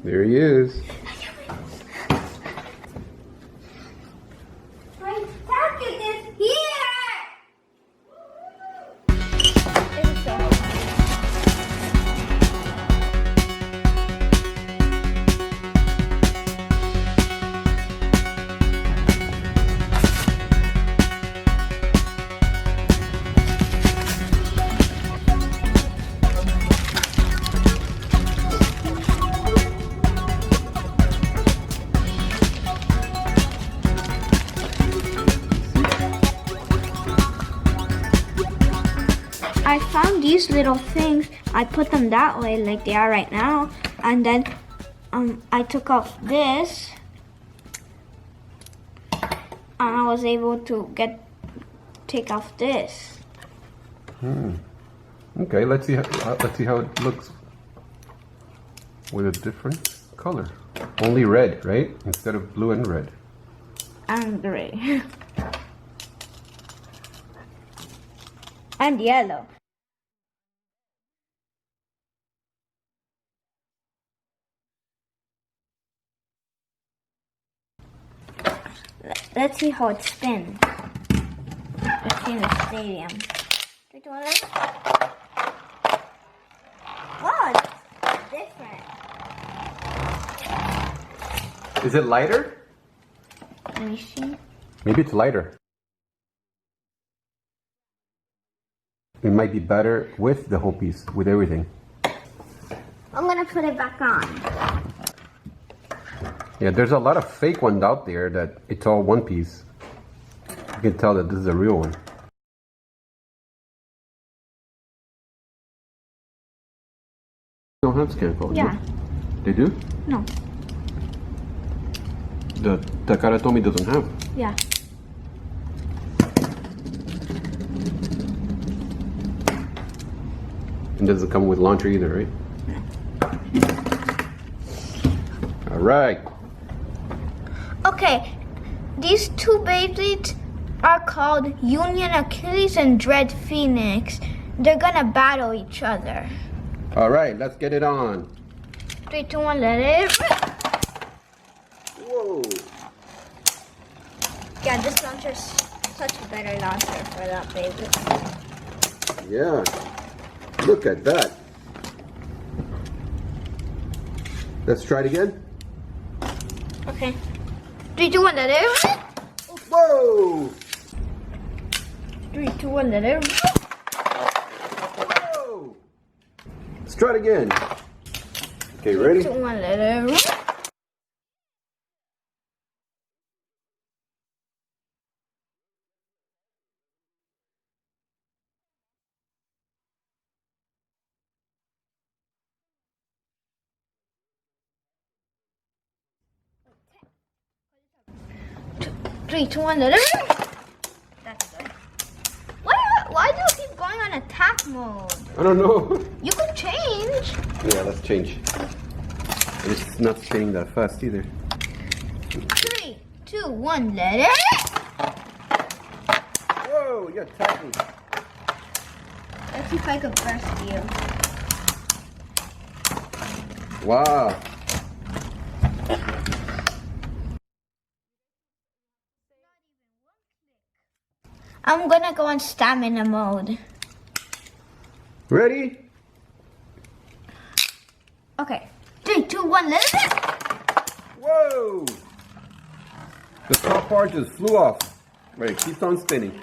There he is. My target is here! I found these little things. I put them that way like they are right now. And then I took off this. And I was able to take off this. Okay, let's see how it looks with a different color. Only red, right? Instead of blue and red. And gray. And yellow. Let's see how it spins. Let's see in the stadium. Oh, it's different. Is it lighter? Let me see. Maybe it's lighter. It might be better with the whole piece, with everything. I'm gonna put it back on. Yeah, there's a lot of fake ones out there that it's all one piece. You can tell that this is a real one. They don't have scan codes. Yeah. They do? No. The Takara told me doesn't have. Yeah. It doesn't come with launcher either, right? All right. Okay, these two Beyblades are called Union Achilles and Dread Phoenix. They're gonna battle each other. All right, let's get it on. 3, 2, 1, let it rip. Whoa. Yeah, this launcher's such a better launcher for that Beyblade. Yeah. Look at that. Let's try it again. Okay. 3, 2, 1, let it rip. Whoa. 3, 2, 1, let it rip. Whoa. Let's try it again. Okay, ready? 3, 2, 1, let it rip. Three, two, one, let it rip. That's good. Why do you keep going on attack mode? I don't know. You could change. Yeah, let's change. It's not spinning that fast either. 3, 2, 1, let it rip. Whoa, you attacked me. Let's see if I can burst you. Wow. I'm gonna go on stamina mode. Ready? Okay. 3, 2, 1, let it rip. Whoa! The top part just flew off. Wait, it keeps on spinning.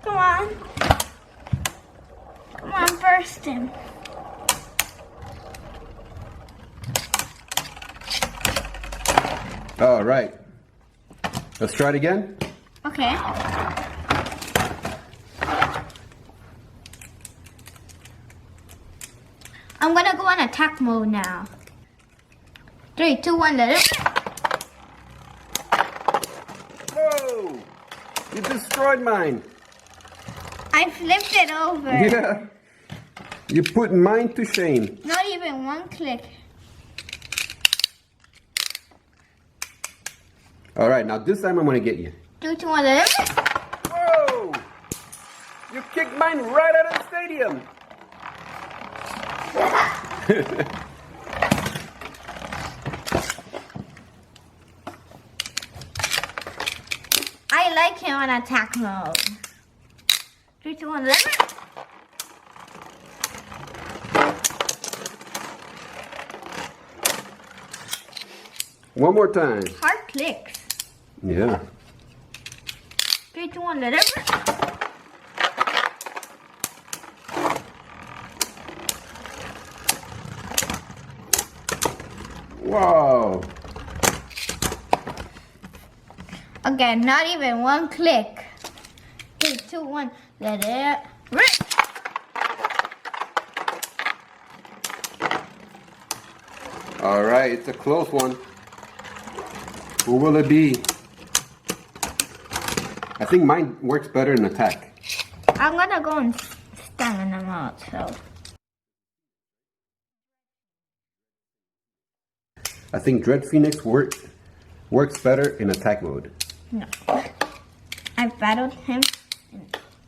Come on. Come on, burst him. All right. Let's try it again. Okay. I'm gonna go on attack mode now. 3, 2, 1, let it rip. Whoa! You destroyed mine. I flipped it over. Yeah. You put mine to shame. Not even one click. All right, now this time I'm gonna get you. 3, 2, 1, let it rip. Whoa! You kicked mine right out of the stadium. I like him on attack mode. 3, 2, 1, let it. One more time. Heart clicks. Yeah. 3, 2, 1, let it. Wow. Again, not even one click. 3, 2, 1, let it rip. All right, it's a close one. Who will it be? I think mine works better in attack. I'm gonna go and stamina mode, so. I think Dread Phoenix works better in attack mode. No. I've battled him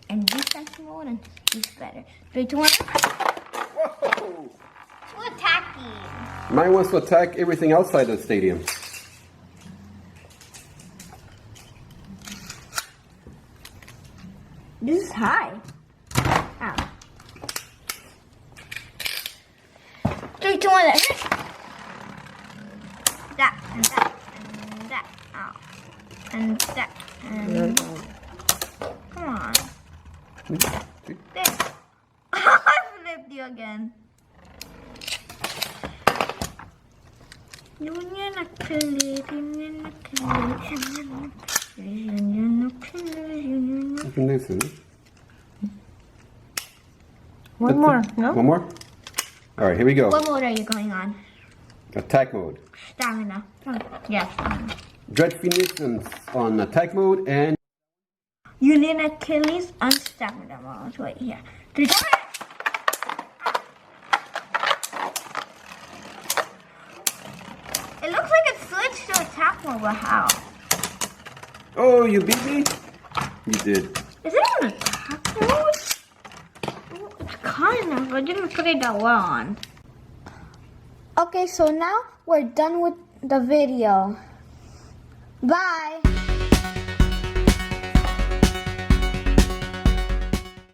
in defense mode and he's better. 3, 2, 1. Whoa! Too attacky. Mine wants to attack everything outside the stadium. This is high. Ow. 3, 2, 1, let's hit. That and that and that. Ow. And that and come on. There. I flipped you again. Union Achilles, Union Achilles, Union Achilles, Union Achilles. You can listen. One more, no? One more? All right, here we go. What mode are you going on? Attack mode. Stamina. Oh, yes, stamina. Dread Phoenix on attack mode and Union Achilles on stamina mode. Wait, here. 3, 2, 1. It looks like it switched to attack mode, but how? oh, you beat me? You did. Is it an attack mode? It's kind of. I didn't put it that well on. Okay, so now we're done with the video. Bye.